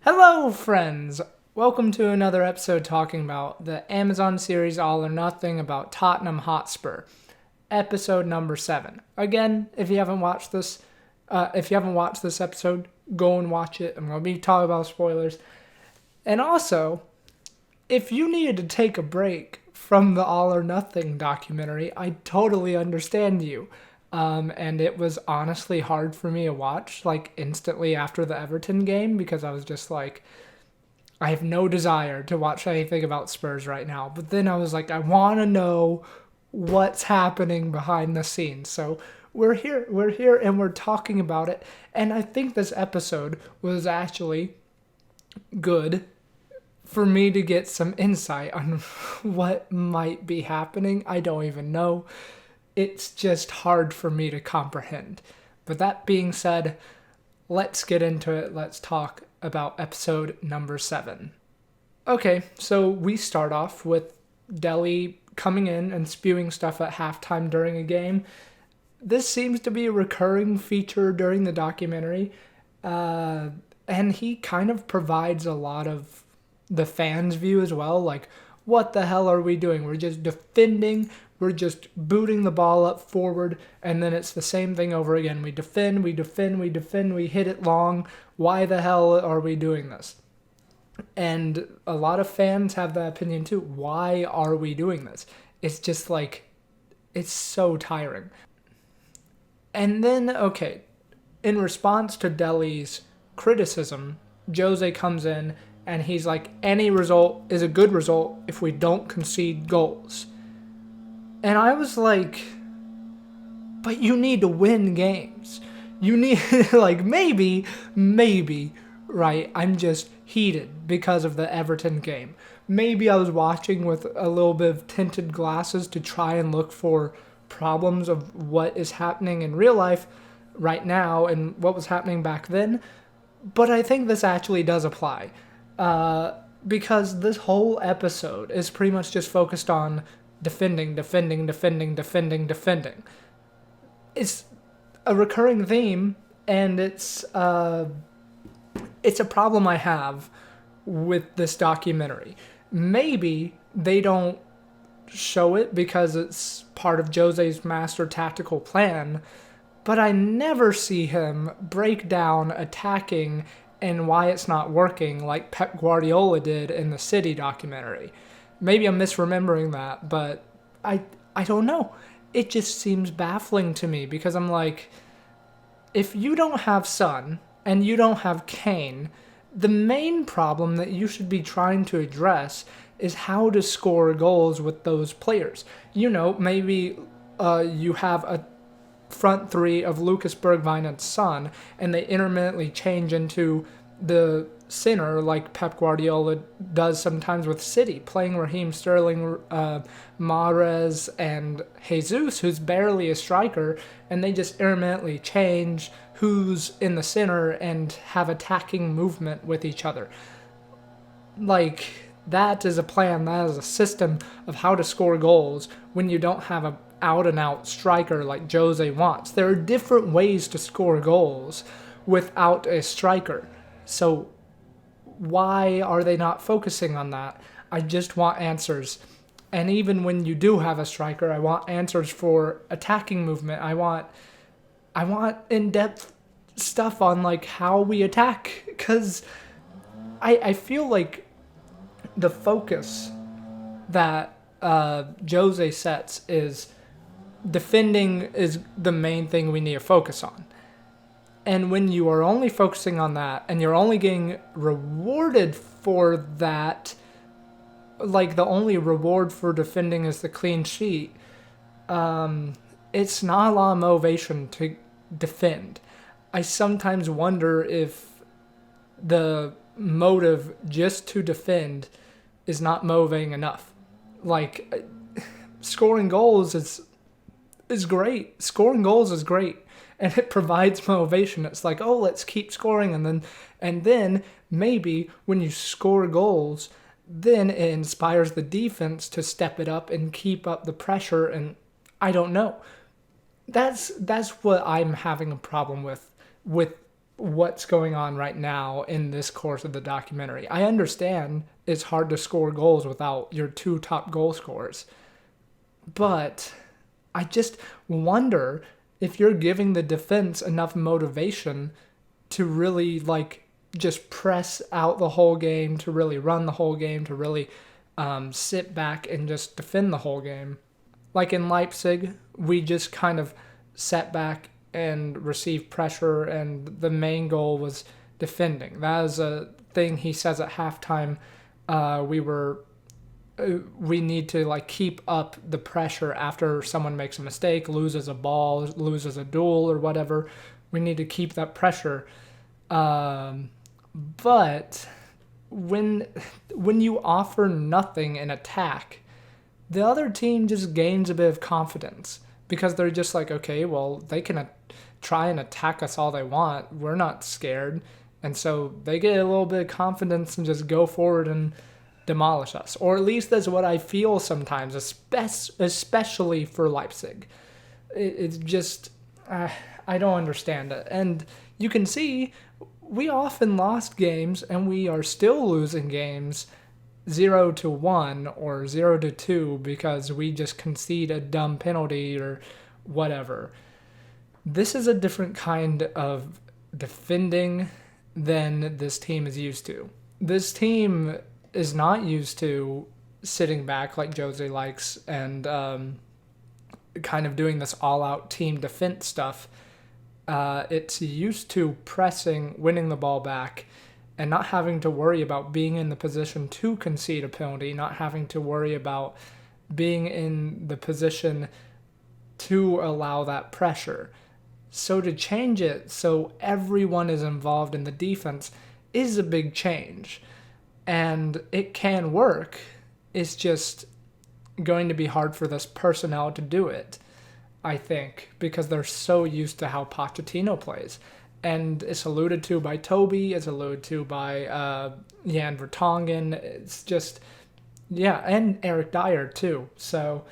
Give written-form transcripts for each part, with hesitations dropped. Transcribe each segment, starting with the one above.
Hello, friends! Welcome to another episode talking about the Amazon series All or Nothing about Tottenham Hotspur, episode number 7. Again, if you haven't watched this episode, go and watch it. I'm going to be talking about spoilers. And also, if you needed to take a break from the All or Nothing documentary, I totally understand you. And it was honestly hard for me to watch, like, instantly after the Everton game, because I was just like, I have no desire to watch anything about Spurs right now. But then I was like, I want to know what's happening behind the scenes. So we're here, and we're talking about it. And I think this episode was actually good for me to get some insight on what might be happening. I don't even know. It's just hard for me to comprehend. But that being said, let's get into it. Let's talk about episode number 7. Okay, so we start off with Delhi coming in and spewing stuff at halftime during a game. This seems to be a recurring feature during the documentary. And he kind of provides a lot of the fans' view as well. Like, what the hell are we doing? We're just defending. We're just booting the ball up forward, and then it's the same thing over again. We defend, we hit it long. Why the hell are we doing this? And a lot of fans have that opinion too. Why are we doing this? It's just like, it's so tiring. And then, okay, in response to Delhi's criticism, Jose comes in and he's like, any result is a good result if we don't concede goals. And I was like, but you need to win games. You need, like, maybe, right? I'm just heated because of the Everton game. Maybe I was watching with a little bit of tinted glasses to try and look for problems of what is happening in real life right now and what was happening back then. But I think this actually does apply. Because this whole episode is pretty much just focused on defending. It's a recurring theme, and it's a problem I have with this documentary. Maybe they don't show it because it's part of Jose's master tactical plan, but I never see him break down attacking and why it's not working like Pep Guardiola did in the City documentary. Maybe I'm misremembering that, but I don't know. It just seems baffling to me because I'm like, if you don't have Son and you don't have Kane, the main problem that you should be trying to address is how to score goals with those players. You know, maybe you have a front three of Lucas Bergwijn and Son, and they intermittently change into the center like Pep Guardiola does sometimes with City, playing Raheem Sterling, Mahrez, and Jesus, who's barely a striker, and they just intermittently change who's in the center and have attacking movement with each other. Like, that is a plan, that is a system of how to score goals when you don't have a out-and-out striker like Jose wants. There are different ways to score goals without a striker. So why are they not focusing on that? I just want answers. And even when you do have a striker, I want answers for attacking movement. I want in-depth stuff on like how we attack, because I feel like the focus that Jose sets is defending is the main thing we need to focus on. And when you are only focusing on that and you're only getting rewarded for that, like the only reward for defending is the clean sheet, it's not a lot of motivation to defend. I sometimes wonder if the motive just to defend is not motivating enough. Like, scoring goals is great. Scoring goals is great. And it provides motivation. It's like, oh, let's keep scoring. And then maybe when you score goals, then it inspires the defense to step it up and keep up the pressure. And I don't know. That's what I'm having a problem with what's going on right now in this course of the documentary. I understand it's hard to score goals without your two top goal scorers, but I just wonder if you're giving the defense enough motivation to really like just press out the whole game, to really run the whole game, to really sit back and just defend the whole game. Like in Leipzig, we just kind of sat back and received pressure, and the main goal was defending. That is a thing he says at halftime. We need to like keep up the pressure after someone makes a mistake, loses a ball, loses a duel or whatever. We need to keep that pressure. But when you offer nothing in attack, the other team just gains a bit of confidence because they're just like, okay, well, they can try and attack us all they want. We're not scared. And so they get a little bit of confidence and just go forward and demolish us. Or at least that's what I feel sometimes, especially for Leipzig. It's just, I don't understand it. And you can see we often lost games and we are still losing games 0-1 or 0-2 because we just concede a dumb penalty or whatever. This is a different kind of defending than this team is used to. This team is not used to sitting back like Jose likes and kind of doing this all-out team defense stuff. It's used to pressing, winning the ball back, and not having to worry about being in the position to concede a penalty, not having to worry about being in the position to allow that pressure. So to change it so everyone is involved in the defense is a big change. And it can work. It's just going to be hard for this personnel to do it, I think, because they're so used to how Pochettino plays. And it's alluded to by Toby, it's alluded to by Jan Vertonghen. It's just, yeah, and Eric Dyer too. So,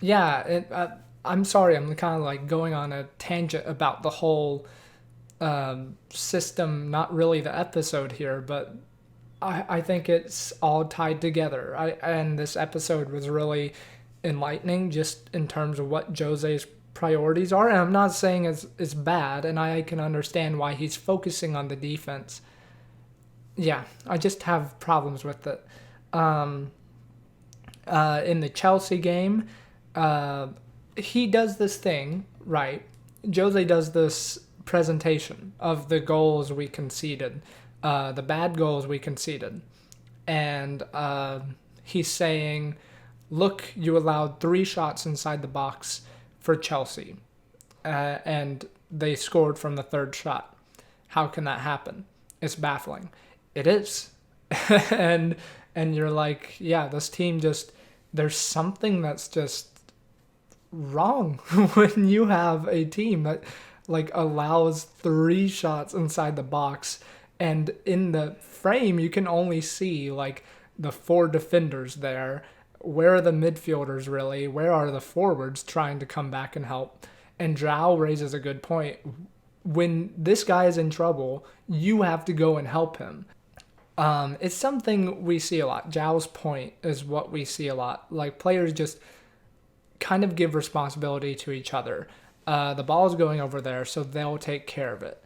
yeah, I'm sorry, I'm kind of like going on a tangent about the whole system, not really the episode here, but I think it's all tied together. And this episode was really enlightening just in terms of what Jose's priorities are. And I'm not saying it's bad, and I can understand why he's focusing on the defense. Yeah, I just have problems with it. In the Chelsea game, he does this thing, right? Jose does this presentation of the goals we conceded, the bad goals we conceded. And he's saying, look, you allowed 3 shots inside the box for Chelsea, and they scored from the 3rd shot. How can that happen? It's baffling. It is. and you're like, yeah, this team just, there's something that's just wrong when you have a team that like allows 3 shots inside the box, and in the frame you can only see like the 4 defenders there. Where are the midfielders really? Where are the forwards trying to come back and help? And João raises a good point. When this guy is in trouble, you have to go and help him. It's something we see a lot. João's point is what we see a lot. Like players just kind of give responsibility to each other. The ball is going over there, so they'll take care of it.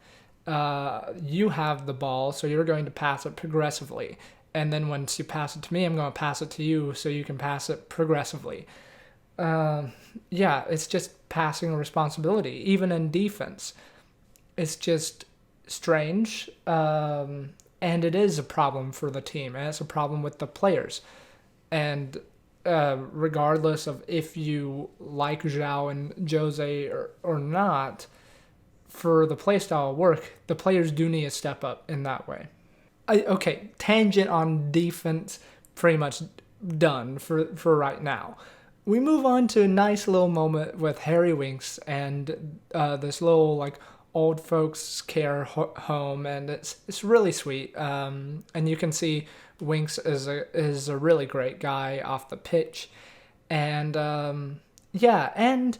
You have the ball, so you're going to pass it progressively. And then once you pass it to me, I'm going to pass it to you so you can pass it progressively. Yeah, it's just passing a responsibility, even in defense. It's just strange, and it is a problem for the team, and it's a problem with the players. And regardless of if you like João and Jose or not, for the playstyle work, the players do need to step up in that way. Okay, tangent on defense, pretty much done for right now. We move on to a nice little moment with Harry Winks and this little like old folks care home, and it's really sweet. And you can see Winks is a really great guy off the pitch, and yeah, and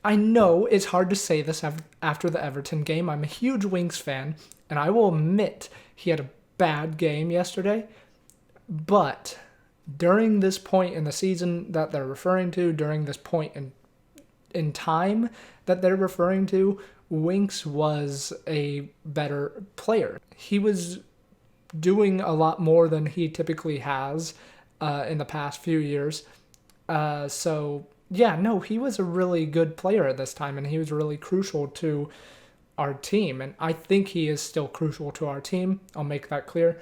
I know it's hard to say this after the Everton game. I'm a huge Winks fan, and I will admit he had a bad game yesterday. But during this point in the season that they're referring to, during this point in time that they're referring to, Winks was a better player. He was doing a lot more than he typically has in the past few years. So yeah, no, he was a really good player at this time, and he was really crucial to our team. And I think he is still crucial to our team. I'll make that clear.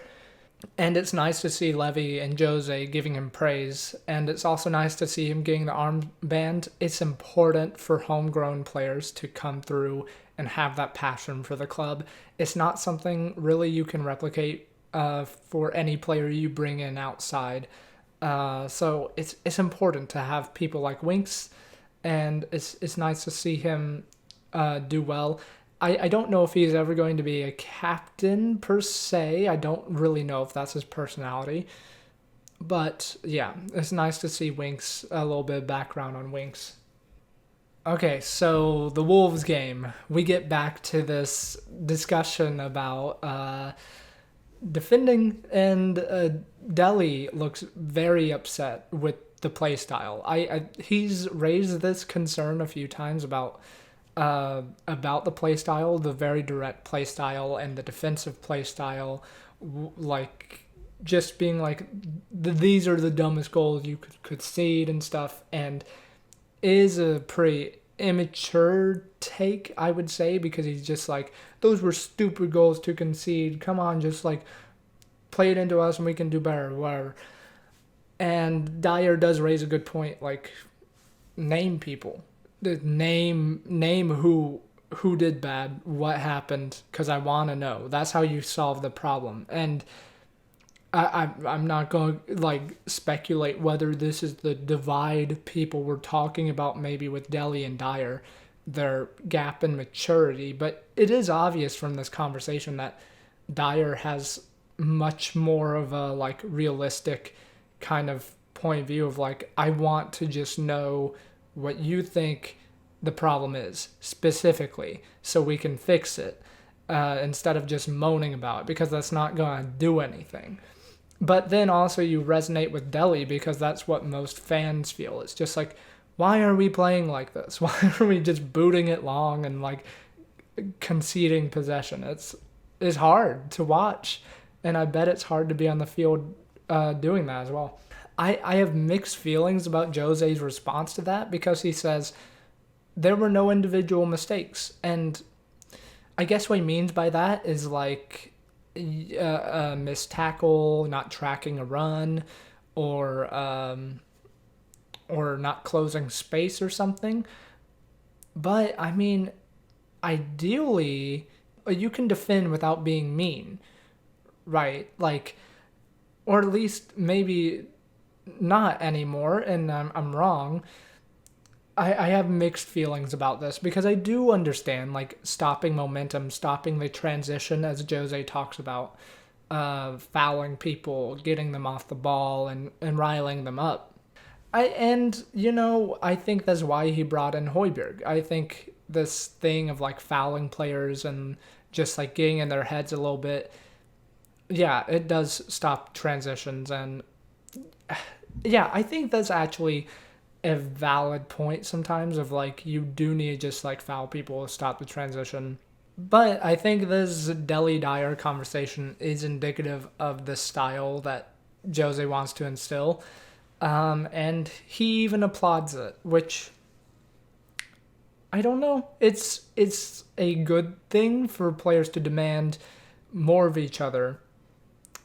And it's nice to see Levy and Jose giving him praise. And it's also nice to see him getting the armband. It's important for homegrown players to come through and have that passion for the club. It's not something really you can replicate for any player you bring in outside. So it's important to have people like Winks, and it's nice to see him do well. I don't know if he's ever going to be a captain per se. I don't really know if that's his personality. But yeah, it's nice to see Winks, a little bit of background on Winks. Okay, so the Wolves game. We get back to this discussion about defending, and Delhi looks very upset with the play style. He's raised this concern a few times about the play style, the very direct play style, and the defensive play style, like just being like these are the dumbest goals you could concede and stuff, and is a pretty immature take, I would say, because he's just like, those were stupid goals to concede. Come on, just like play it into us and we can do better, whatever. And Dyer does raise a good point, like name people. Name who did bad, what happened, because I want to know. That's how you solve the problem. And I'm not going to like speculate whether this is the divide people were talking about, maybe with Delhi and Dyer, their gap in maturity, but it is obvious from this conversation that Dyer has much more of a like realistic kind of point of view of like, I want to just know what you think the problem is specifically so we can fix it, instead of just moaning about it, because that's not going to do anything. But then also you resonate with Delhi because that's what most fans feel. It's just like, why are we playing like this? Why are we just booting it long and like conceding possession? It's hard to watch, and I bet it's hard to be on the field doing that as well. I have mixed feelings about Jose's response to that, because he says there were no individual mistakes, and I guess what he means by that is like a missed tackle, not tracking a run, or not closing space or something. But I mean, ideally, you can defend without being mean, right? Like, or at least maybe not anymore, and I'm wrong. I have mixed feelings about this, because I do understand like stopping momentum, stopping the transition, as Jose talks about, fouling people, getting them off the ball, and riling them up. I think that's why he brought in Højbjerg. I think this thing of like fouling players and just like getting in their heads a little bit, yeah, it does stop transitions. And yeah, I think that's actually a valid point sometimes, of like, you do need to just like foul people to stop the transition. But I think this Delhi Dyer conversation is indicative of the style that Jose wants to instill. And he even applauds it, which I don't know. It's a good thing for players to demand more of each other.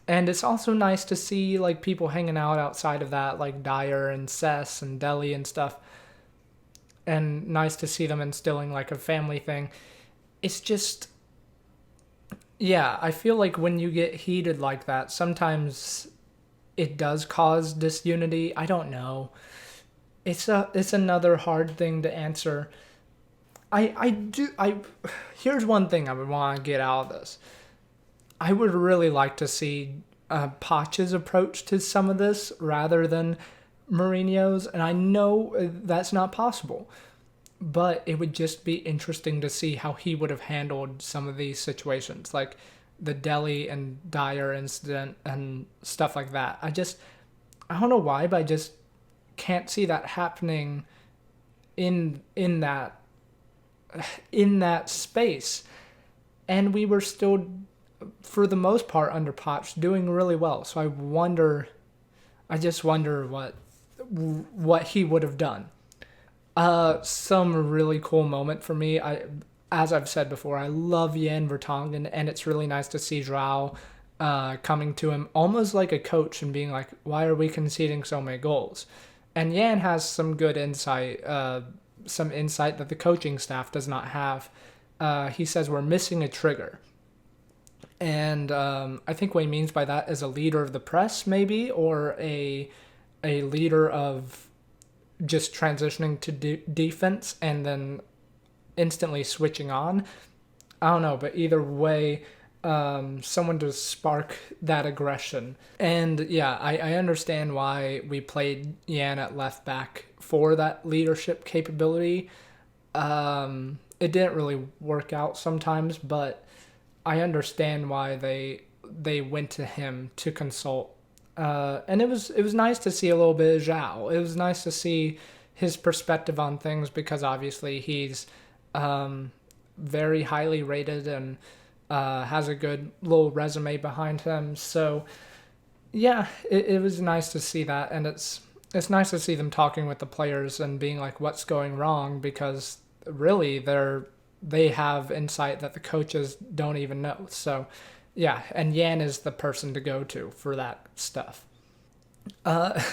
And it's also nice to see like people hanging out outside of that, like Dyer and Cess and Delhi and stuff. And nice to see them instilling like a family thing. It's just, yeah, I feel like when you get heated like that, sometimes it does cause disunity. I don't know. It's another hard thing to answer. Here's one thing I would want to get out of this. I would really like to see Poch's approach to some of this rather than Mourinho's, and I know that's not possible. but it would just be interesting to see how he would have handled some of these situations, like the Delhi and Dyer incident and stuff like that. I don't know why, but I just can't see that happening in that space. And we were still, for the most part, under Poch, doing really well. So I just wonder what he would have done. Some really cool moment for me. As I've said before, I love Jan Vertonghen, and it's really nice to see Joao coming to him almost like a coach and being like, "Why are we conceding so many goals?" And Jan has some good insight, some insight that the coaching staff does not have. He says we're missing a trigger. And I think what he means by that is a leader of the press, maybe, or a leader of just transitioning to defense and then instantly switching on. I don't know, but either way, someone to spark that aggression. And yeah, I understand why we played Yan at left back for that leadership capability. It didn't really work out sometimes, but I understand why they went to him to consult. And it was nice to see a little bit of Zhao. It was nice to see his perspective on things because obviously he's very highly rated and has a good little resume behind him. So yeah, it was nice to see that, and it's nice to see them talking with the players and being like, what's going wrong, because really they have insight that the coaches don't even know. So yeah, and Yan is the person to go to for that stuff.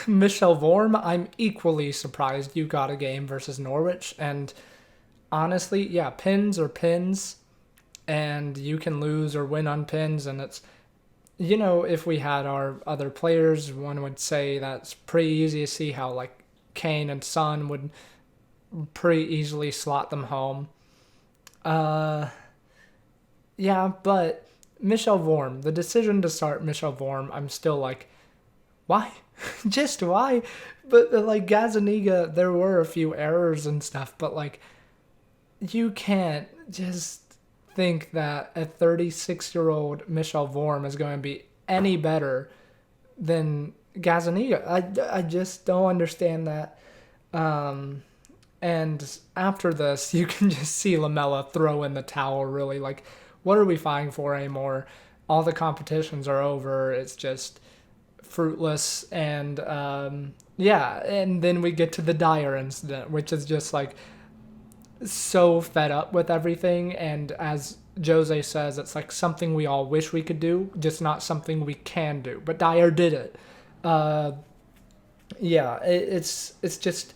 Michel Vorm, I'm equally surprised you got a game versus Norwich. And honestly, yeah, pins are pins, and you can lose or win on pins. And it's, if we had our other players, one would say that's pretty easy to see how, like, Kane and Son would pretty easily slot them home. Uh, yeah, but Michel Vorm, the decision to start Michel Vorm, I'm still like, why? Just why? But like Gazaniga, there were a few errors and stuff, but like, you can't just think that a 36-year-old Michel Vorm is going to be any better than Gazaniga. I just don't understand that. And after this, you can just see Lamella throw in the towel, really. Like, what are we fighting for anymore? All the competitions are over. It's just fruitless. And, yeah, and then we get to the Dyer incident, which is just, like, so fed up with everything. And as Jose says, it's, like, something we all wish we could do, just not something we can do. But Dyer did it. Yeah, it's just...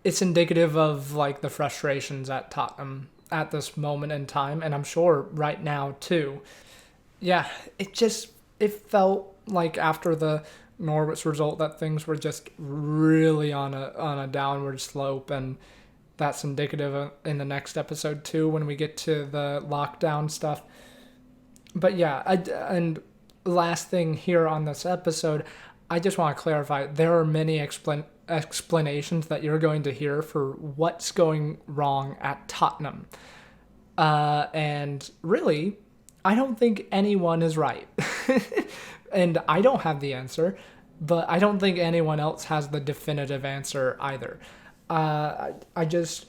It's indicative of like the frustrations at Tottenham at this moment in time, and I'm sure right now too. Yeah, it felt like after the Norwich result that things were just really on a downward slope, and that's indicative in the next episode too when we get to the lockdown stuff. But yeah, and last thing here on this episode, I just want to clarify there are many explanations that you're going to hear for what's going wrong at Tottenham. And really, I don't think anyone is right. And I don't have the answer, but I don't think anyone else has the definitive answer either. I just,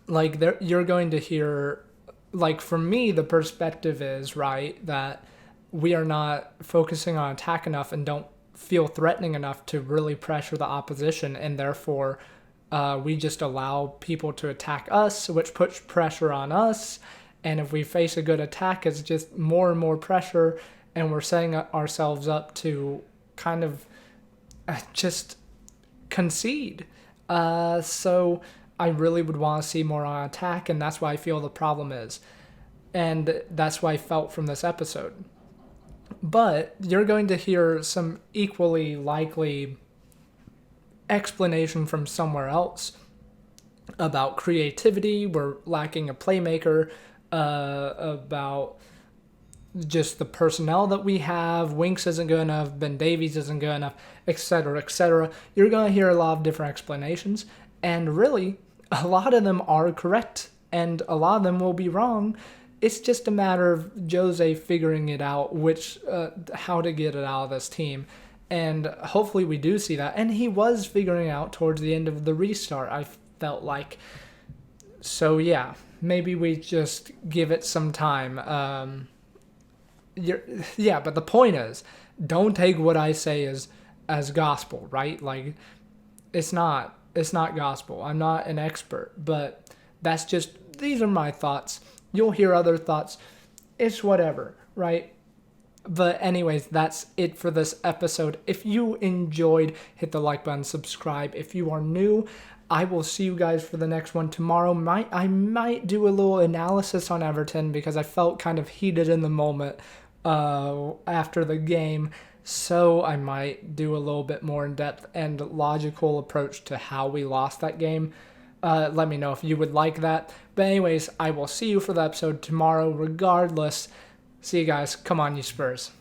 like, you're going to hear, like, for me, the perspective is, right, that we are not focusing on attack enough and don't feel threatening enough to really pressure the opposition, and therefore we just allow people to attack us, which puts pressure on us. And if we face a good attack, it's just more and more pressure, and we're setting ourselves up to kind of just concede. So I really would want to see more on attack, and that's why I feel the problem is. And that's what I felt from this episode. But you're going to hear some equally likely explanation from somewhere else about creativity. We're lacking a playmaker, about just the personnel that we have. Winks isn't good enough. Ben Davies isn't good enough, etc., etc. You're going to hear a lot of different explanations. And really, a lot of them are correct, and a lot of them will be wrong. It's just a matter of Jose figuring it out, how to get it out of this team. And hopefully we do see that. And he was figuring out towards the end of the restart, I felt like. So yeah, maybe we just give it some time. Yeah, but the point is, don't take what I say as gospel, right? Like, it's not gospel. I'm not an expert, but these are my thoughts. You'll hear other thoughts. It's whatever, right? But anyways, that's it for this episode. If you enjoyed, hit the like button, subscribe. If you are new, I will see you guys for the next one tomorrow. I might do a little analysis on Everton because I felt kind of heated in the moment after the game. So I might do a little bit more in-depth and logical approach to how we lost that game. Let me know if you would like that. But anyways, I will see you for the episode tomorrow regardless. See you guys. Come on, you Spurs.